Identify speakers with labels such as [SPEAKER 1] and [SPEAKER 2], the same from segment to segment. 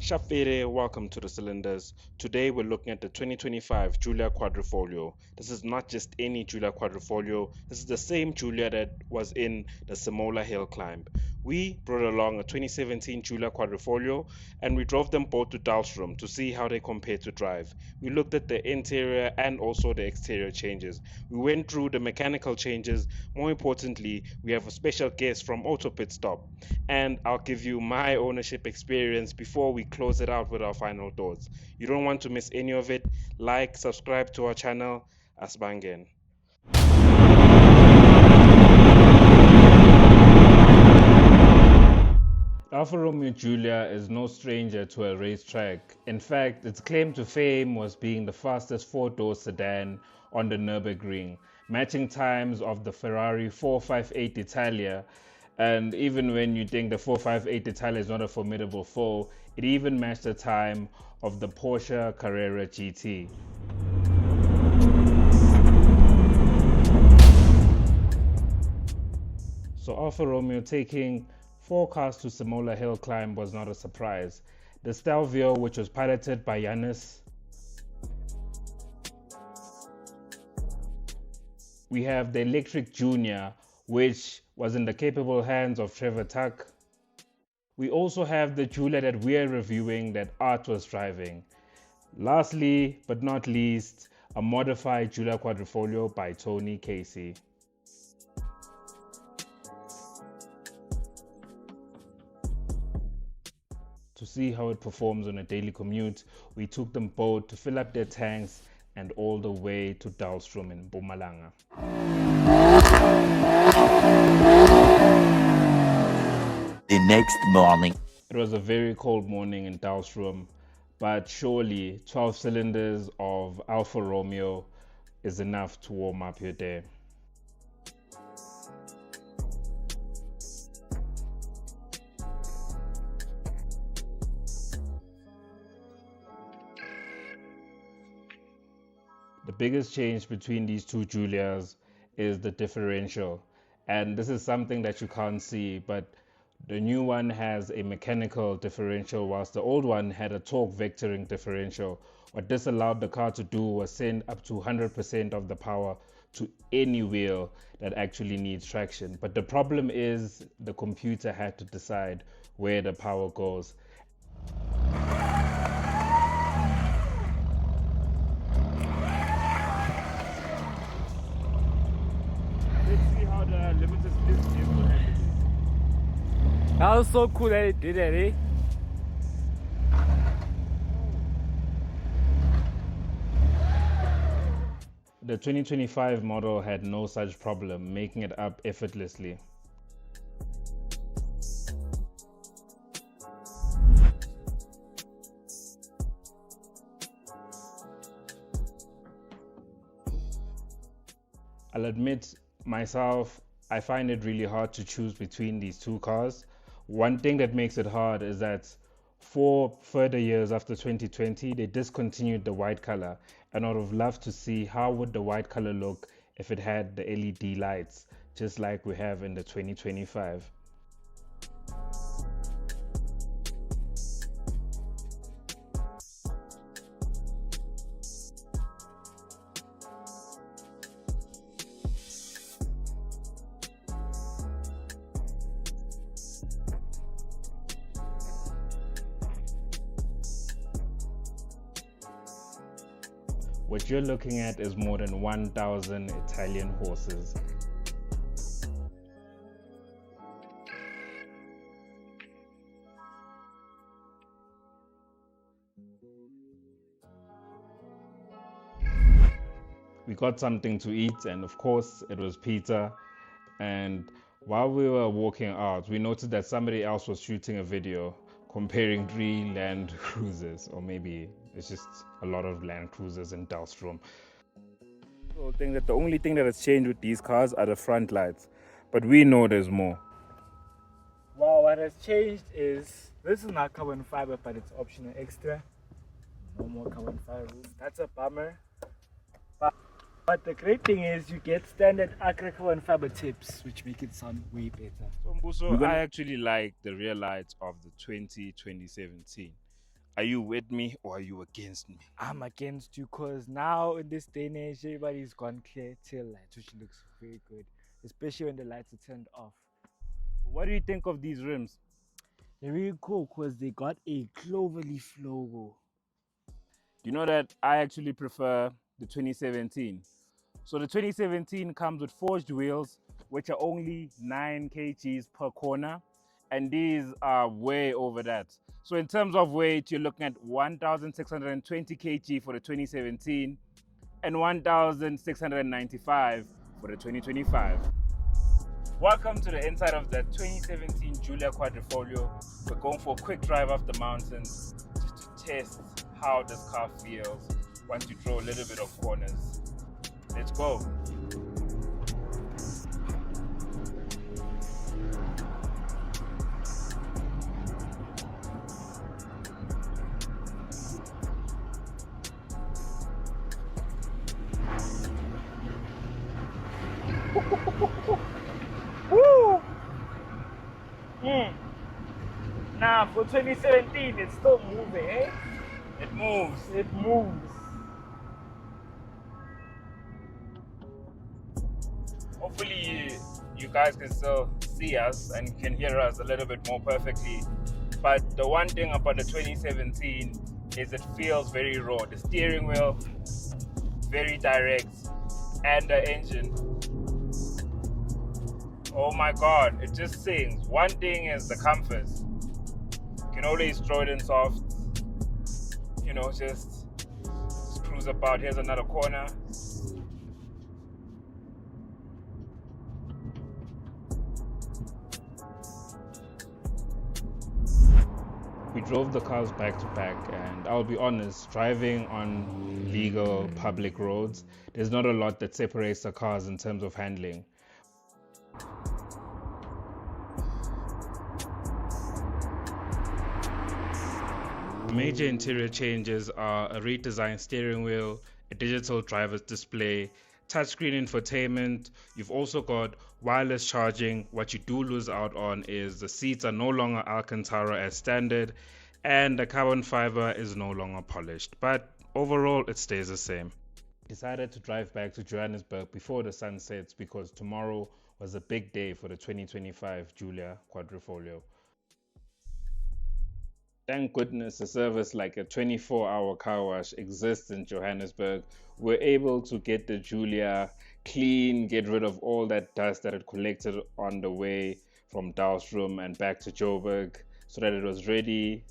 [SPEAKER 1] Shapere, welcome to the cylinders. Today we're looking at the 2025 Giulia Quadrifoglio. This is not just any Giulia Quadrifoglio, this is the same Giulia that was in the Simola Hill climb. We brought along a 2017 Giulia Quadrifoglio and we drove them both to Dalstrom to see how they compare to drive. We looked at the interior and also the exterior changes. We went through the mechanical changes. More importantly, we have a special guest from Autopitstop, and I'll give you my ownership experience before we close it out with our final thoughts. You don't want to miss any of it. Like, subscribe to our channel. Asbangen. Alfa Romeo Giulia is no stranger to a racetrack. In fact, its claim to fame was being the fastest four-door sedan on the Nürburgring, matching times of the Ferrari 458 Italia. And even when you think the 458 Italia is not a formidable foe, it even matched the time of the Porsche Carrera GT. So Alfa Romeo taking 4 cars to Simola Hill climb was not a surprise. The Stelvio, which was piloted by Yanis. We have the electric Junior, which was in the capable hands of Trevor Tuck. We also have the Giulia that we are reviewing that Art was driving. Lastly, but not least, a modified Giulia Quadrifoglio by Tony Casey. To see how it performs on a daily commute, we took them both to fill up their tanks and all the way to Dalstrom in Mpumalanga.
[SPEAKER 2] The next morning.
[SPEAKER 1] It was a very cold morning in Dalstrom, but surely 12 cylinders of Alfa Romeo is enough to warm up your day. The biggest change between these two Giulias is the differential, and this is something that you can't see, but the new one has a mechanical differential whilst the old one had a torque vectoring differential. What this allowed the car to do was send up to 100% of the power to any wheel that actually needs traction. But the problem is the computer had to decide where the power goes. Limited split is what happens.
[SPEAKER 3] That was so cool that it did it, eh?
[SPEAKER 1] The 2025 model had no such problem, making it up effortlessly. I'll admit, myself, I find it really hard to choose between these two cars. One thing that makes it hard is that 4 further years after 2020, they discontinued the white color, and I would have loved to see how would the white color look if it had the LED lights, just like we have in the 2025. What you're looking at is more than 1,000 Italian horses. We got something to eat, and of course it was pizza. And while we were walking out, we noticed that somebody else was shooting a video comparing 3 Land Cruisers, or maybe it's just a lot of Land Cruisers in Dalstrom. I think that the only thing that has changed with these cars are the front lights, but we know there's more.
[SPEAKER 3] Wow, what has changed is this is not carbon fiber, but it's optional extra. No more carbon fiber. That's a bummer. But the great thing is you get standard acrylic carbon fiber tips, which make it sound way better.
[SPEAKER 1] So Mbuso, I actually like the rear lights of the 2017. Are you with me or are you against me?
[SPEAKER 3] I'm against you because now in this day and age, everybody's gone clear tail lights, which looks very good, especially when the lights are turned off.
[SPEAKER 1] What do you think of these rims?
[SPEAKER 3] They're really cool because they got a cloverleaf logo.
[SPEAKER 1] You know that I actually prefer the 2017. So the 2017 comes with forged wheels, which are only 9 kgs per corner, and these are way over that. So in terms of weight, you're looking at 1,620 kg for the 2017 and 1,695 for the 2025. Welcome to the inside of the 2017 Giulia Quadrifoglio. We're going for a quick drive off the mountains just to test how this car feels once you throw a little bit of corners. Let's go.
[SPEAKER 3] Woo! Nah, for 2017, it's still moving, eh?
[SPEAKER 1] It moves.
[SPEAKER 3] It moves.
[SPEAKER 1] Hopefully you guys can still see us and can hear us a little bit more perfectly. But the one thing about the 2017 is it feels very raw. The steering wheel, very direct, and the engine. Oh my God, it just sings. One thing is the comfort. You can always throw it in soft, you know, just cruise about. Here's another corner. We drove the cars back to back, and I'll be honest, driving on legal public roads, there's not a lot that separates the cars in terms of handling. Major interior changes are a redesigned steering wheel, a digital driver's display, touchscreen infotainment. You've also got wireless charging. What you do lose out on is the seats are no longer Alcantara as standard, and the carbon fiber is no longer polished. But overall, it stays the same. Decided to drive back to Johannesburg before the sun sets because tomorrow was a big day for the 2025 Giulia Quadrifoglio. Thank goodness a service like a 24-hour car wash exists in Johannesburg. We're able to get the Giulia clean, get rid of all that dust that had collected on the way from Dalsrum and back to Joburg so that it was ready.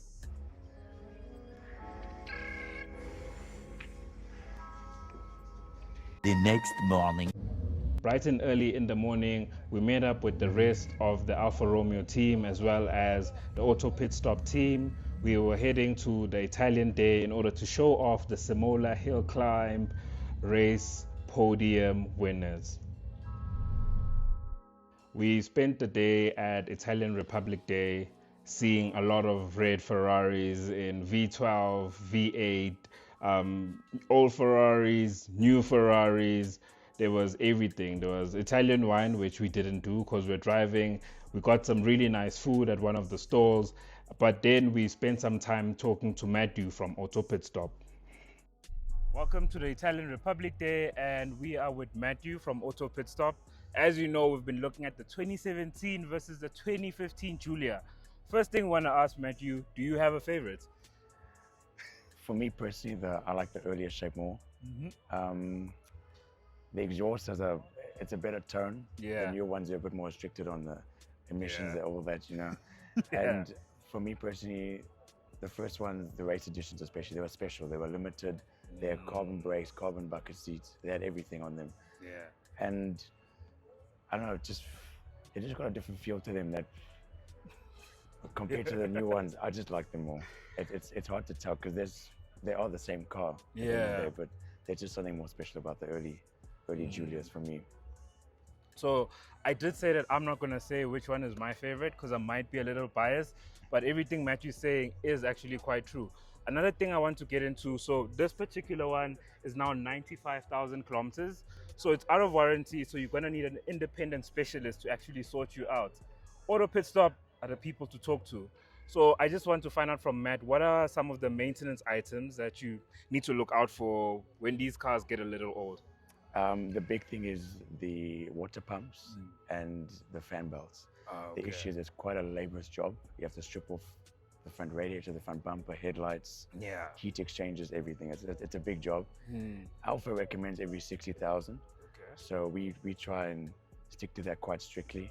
[SPEAKER 2] The next morning.
[SPEAKER 1] Bright and early in the morning, we met up with the rest of the Alfa Romeo team as well as the Autopitstop team. We were heading to the Italian day in order to show off the Simola Hill Climb race podium winners. We spent the day at Italian Republic Day seeing a lot of red Ferraris in V12, V8, old Ferraris, new Ferraris. There was everything. There was Italian wine, which we didn't do because we're driving. We got some really nice food at one of the stalls, but then we spent some time talking to Matthew from Autopitstop. Welcome to the Italian Republic Day, and we are with Matthew from Autopitstop. As you know, we've been looking at the 2017 versus the 2015 Giulia. First thing I want to ask Matthew, do you have a favorite?
[SPEAKER 4] For me personally, I like the earlier shape more. The exhaust it's a better tone.
[SPEAKER 1] Yeah.
[SPEAKER 4] The new ones are a bit more restricted on the emissions and all that, you know.
[SPEAKER 1] Yeah.
[SPEAKER 4] And for me personally, the first ones, the race editions especially, they were special. They were limited. They had carbon brakes, carbon bucket seats. They had everything on them.
[SPEAKER 1] Yeah.
[SPEAKER 4] And I don't know, they just got a different feel to them that compared to the new ones, I just like them more. It's hard to tell because they are the same car. at the end of the
[SPEAKER 1] Yeah.
[SPEAKER 4] day, but there's just something more special about the early Giulias for me.
[SPEAKER 1] So I did say that I'm not going to say which one is my favorite because I might be a little biased, but everything Matthew's saying is actually quite true. Another thing I want to get into, so this particular one is now 95,000 kilometers. So it's out of warranty, so you're going to need an independent specialist to actually sort you out. Autopitstop are the people to talk to. So I just want to find out from Matt, what are some of the maintenance items that you need to look out for when these cars get a little old?
[SPEAKER 4] The big thing is the water pumps and the fan belts. The issue is it's quite a laborious job. You have to strip off the front radiator, the front bumper, headlights,
[SPEAKER 1] Yeah.
[SPEAKER 4] heat exchangers, everything. It's a big job. Alfa recommends every 60,000.
[SPEAKER 1] Okay.
[SPEAKER 4] So we try and stick to that quite strictly.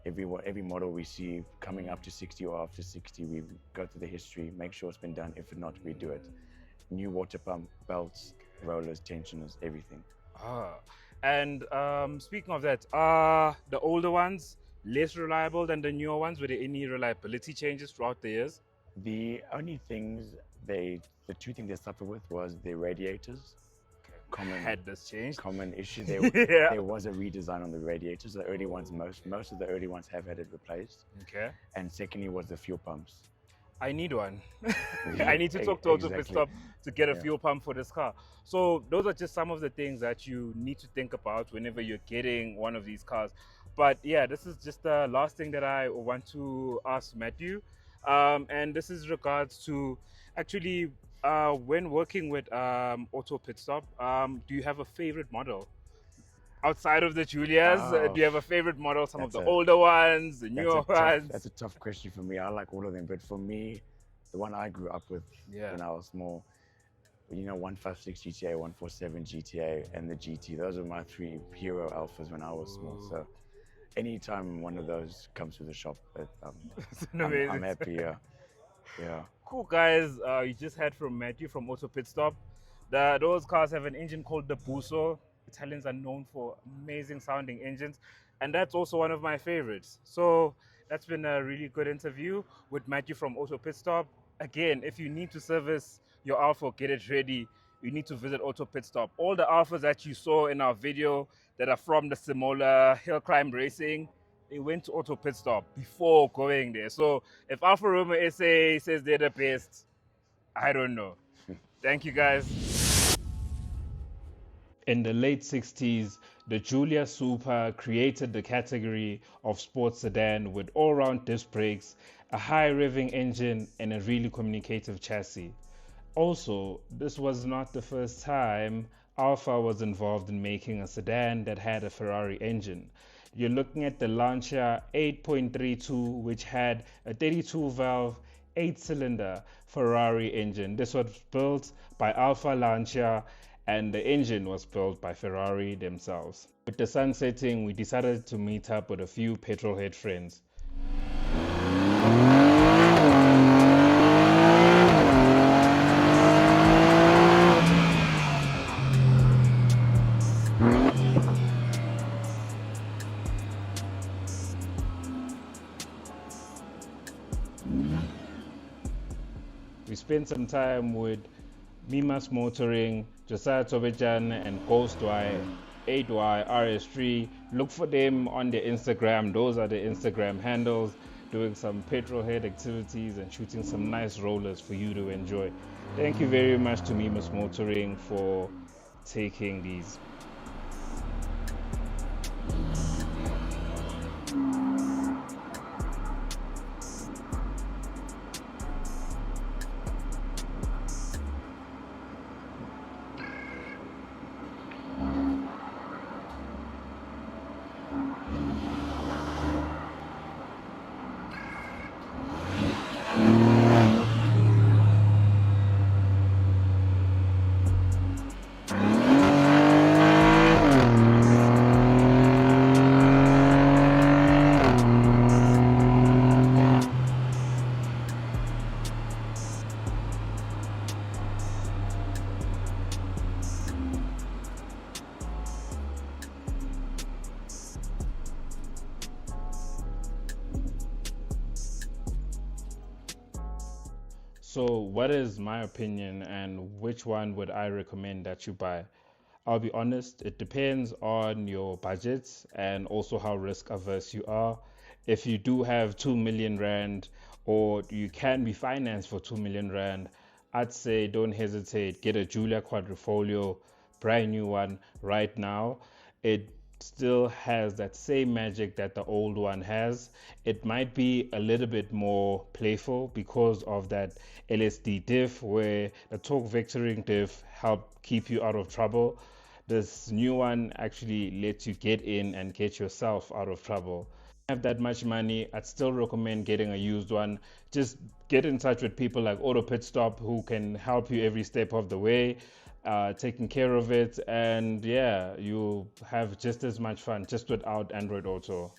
[SPEAKER 4] Every model we see coming up to 60 or after 60, we go through the history, make sure it's been done. If not, we do it. New water pump, belts, rollers, tensioners, everything.
[SPEAKER 1] And speaking of that, are the older ones less reliable than the newer ones? Were there any reliability changes throughout the years?
[SPEAKER 4] The only things the two things they suffered with was the radiators.
[SPEAKER 1] Had this changed?
[SPEAKER 4] Common issue.
[SPEAKER 1] Yeah.
[SPEAKER 4] There was a redesign on the radiators. The early ones, most of the early ones have had it replaced.
[SPEAKER 1] Okay.
[SPEAKER 4] And secondly was the fuel pumps.
[SPEAKER 1] I need one. I need to talk to Autopitstop to get a fuel pump for this car. So those are just some of the things that you need to think about whenever you're getting one of these cars. But yeah, this is just the last thing that I want to ask Matthew. And this is regards to actually when working with Autopitstop, do you have a favorite model? Outside of the Giulias, do you have a favorite model? Some of the older ones, the newer ones?
[SPEAKER 4] That's a tough question for me. I like all of them, but for me, the one I grew up with when I was small, 156 GTA, 147 GTA, and the GT. Those are my three hero alphas when I was small. So anytime one of those comes to the shop, I'm happy. Yeah.
[SPEAKER 1] Cool, guys. You just heard from Matthew from Autopitstop. Those cars have an engine called the Buso. Italians are known for amazing sounding engines, and that's also one of my favorites. So that's been a really good interview with Matthew from Autopitstop. Again, if you need to service your Alfa, get it ready, you need to visit Autopitstop. All the Alphas that you saw in our video that are from the Simola Hill Climb Racing, they went to Autopitstop before going there. So if Alfa Romeo SA says they're the best, I don't know. Thank you, guys. In the late 60s, the Giulia Super created the category of sports sedan with all-round disc brakes, a high revving engine, and a really communicative chassis. Also, this was not the first time Alfa was involved in making a sedan that had a Ferrari engine. You're looking at the Lancia 8.32, which had a 32-valve, 8-cylinder Ferrari engine. This was built by Alfa Lancia, and the engine was built by Ferrari themselves. With the sun setting, we decided to meet up with a few petrolhead friends. We spent some time with Mimasmotoring, Josiah and Ghostwire 8Y RS3. Look for them on their Instagram. Those are the Instagram handles, doing some petrolhead activities and shooting some nice rollers for you to enjoy. Thank you very much to Mimasmotoring for taking these. So what is my opinion and which one would I recommend that you buy? I'll be honest, it depends on your budgets and also how risk averse you are. If you do have 2 million Rand or you can be financed for 2 million Rand, I'd say don't hesitate. Get a Giulia Quadrifoglio, brand new one right now. It still has that same magic that the old one has. It might be a little bit more playful because of that LSD diff, where the torque vectoring diff help keep you out of trouble. This new one actually lets you get in and get yourself out of trouble. Have that much money, I'd still recommend getting a used one. Just get in touch with people like Autopitstop who can help you every step of the way, taking care of it, and yeah, you have just as much fun just without Android Auto.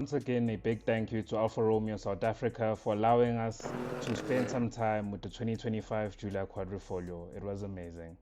[SPEAKER 1] Once again, a big thank you to Alfa Romeo South Africa for allowing us to spend some time with the 2025 Giulia Quadrifoglio. It was amazing.